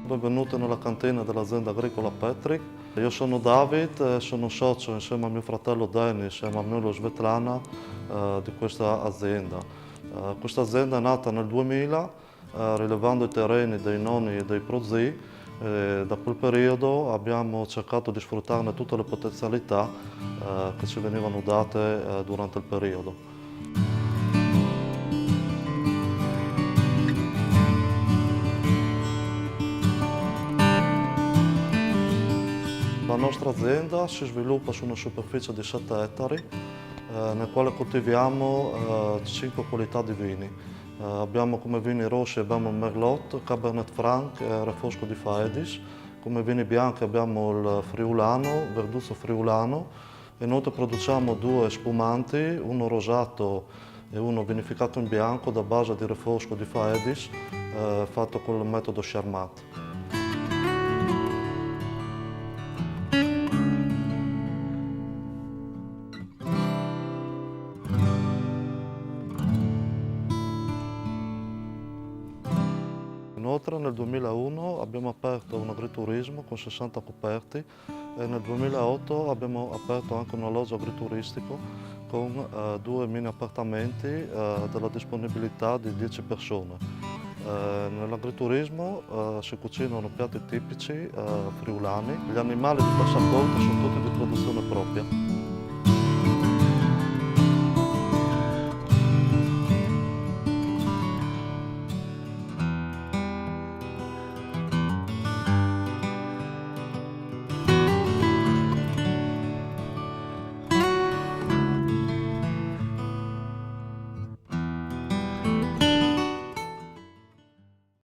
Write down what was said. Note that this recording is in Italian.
Benvenuti nella cantina dell'azienda agricola Petrik. Io sono David, sono socio insieme a mio fratello Denis e a Mamnullo Svetlana di questa azienda. Questa azienda è nata nel 2000 rilevando i terreni dei nonni e dei prozii. Da quel periodo abbiamo cercato di sfruttarne tutte le potenzialità che ci venivano date durante il periodo. La nostra azienda si sviluppa su una superficie di 7 ettari nel quale coltiviamo 5 qualità di vini. Abbiamo come vini rossi abbiamo il Merlot, Cabernet Franc e Refosco di Faedis. Come vini bianchi abbiamo il Friulano, Verduzzo Friulano. Inoltre produciamo 2 spumanti, uno rosato e uno vinificato in bianco da base di Refosco di Faedis fatto con il metodo Charmat. Inoltre nel 2001 abbiamo aperto un agriturismo con 60 coperti e nel 2008 abbiamo aperto anche un alloggio agrituristico con 2 mini appartamenti della disponibilità di 10 persone. Nell'agriturismo si cucinano piatti tipici friulani, gli animali di passaporto sono tutti di produzione propria.